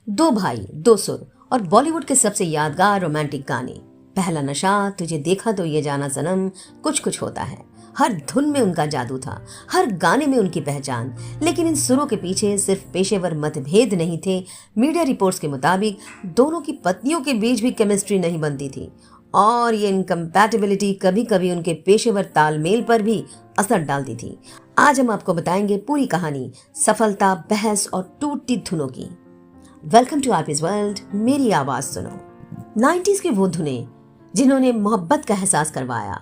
दो भाई, दो सुर और बॉलीवुड के सबसे यादगार रोमांटिक गाने। पहला नशा, तुझे देखा तो ये जाना सनम, कुछ कुछ होता है। हर धुन में उनका जादू था, हर गाने में उनकी पहचान। लेकिन इन सुरों के पीछे सिर्फ पेशेवर मतभेद नहीं थे। मीडिया रिपोर्ट्स के मुताबिक दोनों की पत्नियों के बीच भी केमिस्ट्री नहीं बनती थी और ये इनकम्पैटिबिलिटी कभी कभी उनके पेशेवर तालमेल पर भी असर डालती थी। आज हम आपको बताएंगे पूरी कहानी, सफलता, बहस और टूटती धुनों की। वेलकम टू आरपीज वर्ल्ड, मेरी आवाज सुनो। 90s की वो धुनें जिन्होंने मोहब्बत का एहसास करवाया।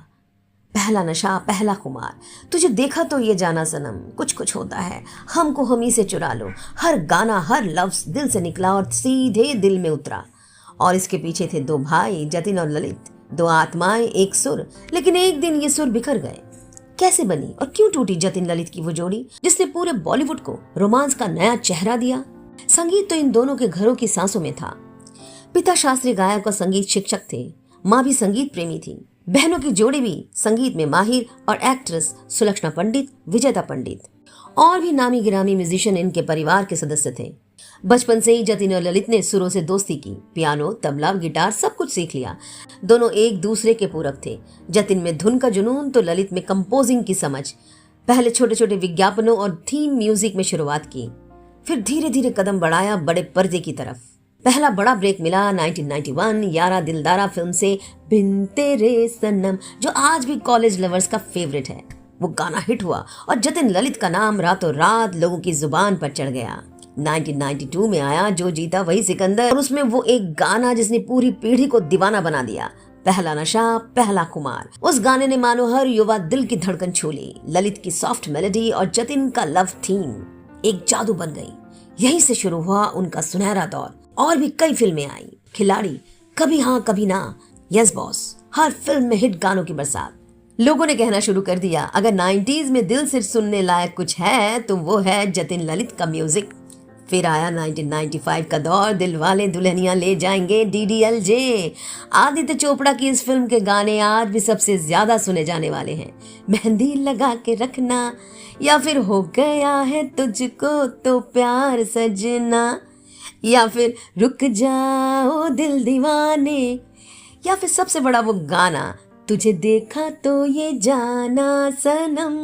पहला नशा, पहला खुमार, तुझे देखा तो ये जाना सनम, कुछ कुछ होता है, हमको हम ही से चुरा लो। हर गाना, हर लफ्ज दिल से निकला और सीधे दिल में उतरा। और इसके पीछे थे दो भाई, जतिन और ललित, दो आत्माएं, एक सुर। लेकिन एक दिन ये सुर बिखर गए। कैसे बनी और क्यों टूटी जतिन ललित की वो जोड़ी जिसने पूरे बॉलीवुड को रोमांस का नया चेहरा दिया? संगीत तो इन दोनों के घरों की सांसों में था। पिता शास्त्रीय गायक और संगीत शिक्षक थे, माँ भी संगीत प्रेमी थी। बहनों की जोड़ी भी संगीत में माहिर और एक्ट्रेस सुलक्षणा पंडित, विजेता पंडित और भी नामी गिरामी म्यूजिशियन इनके परिवार के सदस्य थे। बचपन से ही जतिन और ललित ने सुरों से दोस्ती की। पियानो, तबला, गिटार सब कुछ सीख लिया। दोनों एक दूसरे के पूरक थे। जतिन में धुन का जुनून तो ललित में कंपोजिंग की समझ। पहले छोटे छोटे विज्ञापनों और थीम म्यूजिक में शुरुआत की, फिर धीरे धीरे कदम बढ़ाया बड़े पर्दे की तरफ। पहला बड़ा ब्रेक मिला 1991 यारा दिलदारा फिल्म से, बिन तेरे सनम, जो आज भी कॉलेज लवर्स का फेवरेट है। वो गाना हिट हुआ और जतिन ललित का नाम रातों रात लोगों की जुबान पर चढ़ गया। 1992 में आया जो जीता वही सिकंदर, और उसमें वो एक गाना जिसने पूरी पीढ़ी को दीवाना बना दिया, पहला नशा, पहला खुमार। उस गाने ने मानो हर युवा दिल की धड़कन छू ली। ललित की सॉफ्ट मेलोडी और जतिन का लव थीम एक जादू बन गई। यहीं से शुरू हुआ उनका सुनहरा दौर। और भी कई फिल्में आई, खिलाड़ी, कभी हाँ कभी ना, यस बॉस, हर फिल्म में हिट गानों की बरसात। लोगों ने कहना शुरू कर दिया, अगर 90s में दिल से सुनने लायक कुछ है तो वो है जतिन ललित का म्यूजिक। फिर आया 1995 का दौर, दिल वाले दुल्हनिया ले जाएंगे, DDLJ। आदित्य चोपड़ा की इस फिल्म के गाने आज भी सबसे ज्यादा सुने जाने वाले हैं। मेहंदी लगा के रखना, या फिर हो गया है तुझको तो प्यार सजना, या फिर रुक जाओ दिल दीवाने, या फिर सबसे बड़ा वो गाना, तुझे देखा तो ये जाना सनम।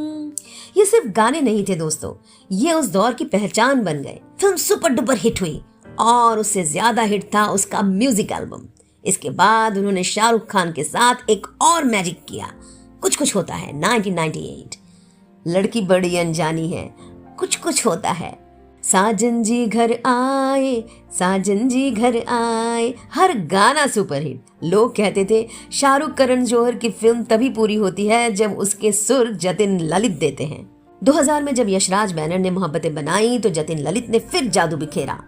ये सिर्फ गाने नहीं थे दोस्तों, ये उस दौर की पहचान बन गए। फिल्म सुपर डुपर हिट हुई और उससे ज्यादा हिट था उसका म्यूजिक एल्बम। इसके बाद उन्होंने शाहरुख खान के साथ एक और मैजिक किया, कुछ कुछ होता है 1998। लड़की बड़ी अनजानी है, कुछ कुछ होता है, साजन जी घर आए, साजन जी घर आए, हर गाना सुपरहिट। लोग कहते थे शाहरुख करण जौहर की फिल्म तभी पूरी होती है जब उसके सुर जतिन ललित देते हैं। 2000 में जब यशराज बैनर ने मोहब्बतें बनाई तो जतिन ललित ने फिर जादू बिखेरा।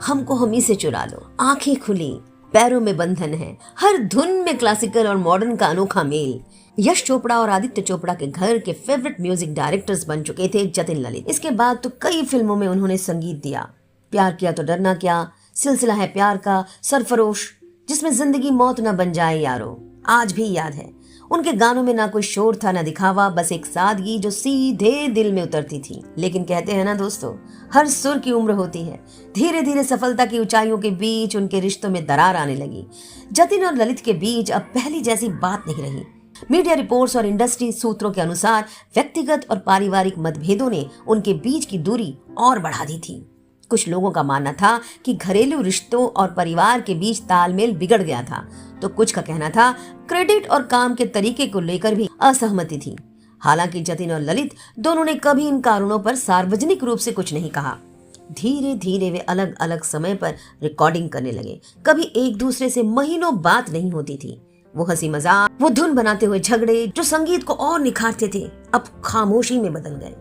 हमको हम ही से चुरा लो, आंखें खुली, पैरों में बंधन है, हर धुन में क्लासिकल और मॉडर्न का अनोखा मेल। यश चोपड़ा और आदित्य चोपड़ा के घर के फेवरेट म्यूजिक डायरेक्टर्स बन चुके थे जतिन ललित। इसके बाद तो कई फिल्मों में उन्होंने संगीत दिया। प्यार किया तो डरना क्या, सिलसिला है प्यार का, सरफरोश, जिसमें जिंदगी मौत न बन जाए यारो, आज भी याद है। उनके गानों में ना कोई शोर था ना दिखावा, बस एक सादगी जो सीधे दिल में उतरती थी। लेकिन कहते हैं ना दोस्तों, हर सुर की उम्र होती है। धीरे धीरे सफलता की ऊंचाइयों के बीच उनके रिश्तों में दरार आने लगी। जतिन और ललित के बीच अब पहली जैसी बात नहीं रही। मीडिया रिपोर्ट्स और इंडस्ट्री सूत्रों के अनुसार व्यक्तिगत और पारिवारिक मतभेदों ने उनके बीच की दूरी और बढ़ा दी थी। कुछ लोगों का मानना था कि घरेलू रिश्तों और परिवार के बीच तालमेल बिगड़ गया था, तो कुछ का कहना था क्रेडिट और काम के तरीके को लेकर भी असहमति थी। हालांकि जतिन और ललित दोनों ने कभी इन कारणों पर सार्वजनिक रूप से कुछ नहीं कहा। धीरे धीरे वे अलग अलग समय पर रिकॉर्डिंग करने लगे। कभी एक दूसरे से महीनों बात नहीं होती थी। वो हंसी मजाक, वो धुन बनाते हुए झगड़े जो संगीत को और निखारते थे, अब खामोशी में बदल गए।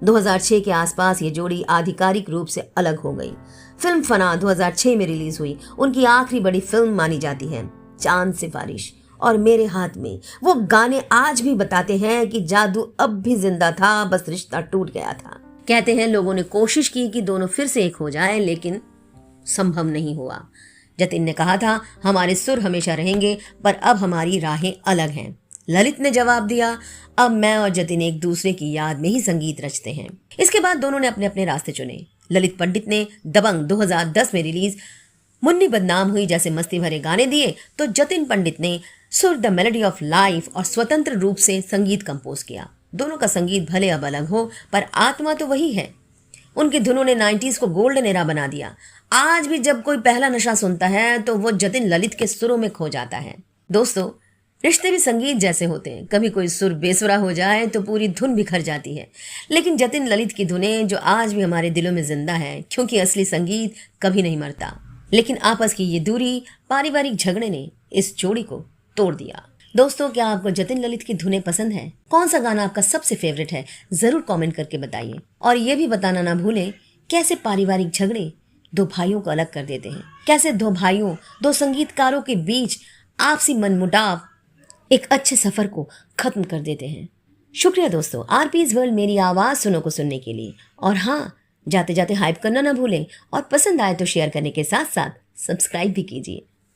2006 के आसपास ये जोड़ी आधिकारिक रूप से अलग हो गई। फिल्म फना 2006 में रिलीज हुई। उनकी आखिरी बड़ी फिल्म मानी जाती है। चांद सिफारिश और मेरे हाथ में, वो गाने आज भी बताते हैं कि जादू अब भी जिंदा था, बस रिश्ता टूट गया था। कहते हैं लोगों ने कोशिश की कि दोनों फिर से एक हो जाएं, लेकिन संभव नहीं हुआ। जतिन ने कहा था हमारे सुर हमेशा रहेंगे, पर अब हमारी राहें अलग हैं। ललित ने जवाब दिया, अब मैं और जतिन एक दूसरे की याद में ही संगीत रचते हैं। इसके बाद दोनों ने अपने अपने रास्ते चुने। ललित पंडित ने दबंग 2010 में रिलीज मुन्नी बदनाम हुई जैसे मस्ती भरे गाने दिए, तो जतिन पंडित ने सुर द मेलोडी ऑफ लाइफ और स्वतंत्र रूप से संगीत कंपोज किया। दोनों का संगीत भले अब अलग हो, पर आत्मा तो वही है। उनकी धुनों ने 90s को गोल्डन एरा बना दिया। आज भी जब कोई पहला नशा सुनता है तो वो जतिन ललित के सुरों में खो जाता है। दोस्तों, रिश्ते भी संगीत जैसे होते हैं। कभी कोई सुर बेसुरा हो जाए तो पूरी धुन बिखर जाती है, लेकिन जतिन ललित की धुनें जो आज भी हमारे दिलों में जिंदा है, क्योंकि असली संगीत कभी नहीं मरता। लेकिन आपस की ये दूरी, पारिवारिक झगड़े ने इस जोड़ी को तोड़ दिया। दोस्तों, क्या आपको जतिन ललित की धुनें पसंद है? कौन सा गाना आपका सबसे फेवरेट है? जरूर कमेंट करके बताइए। और ये भी बताना ना भूलें, कैसे पारिवारिक झगड़े दो भाइयों को अलग कर देते हैं, कैसे दो भाइयों, दो संगीतकारों के बीच आपसी मनमुटाव एक अच्छे सफर को खत्म कर देते हैं। शुक्रिया दोस्तों, आरपीज वर्ल्ड मेरी आवाज सुनने के लिए। और हाँ, जाते जाते हाइप करना ना भूलें और पसंद आए तो शेयर करने के साथ साथ सब्सक्राइब भी कीजिए।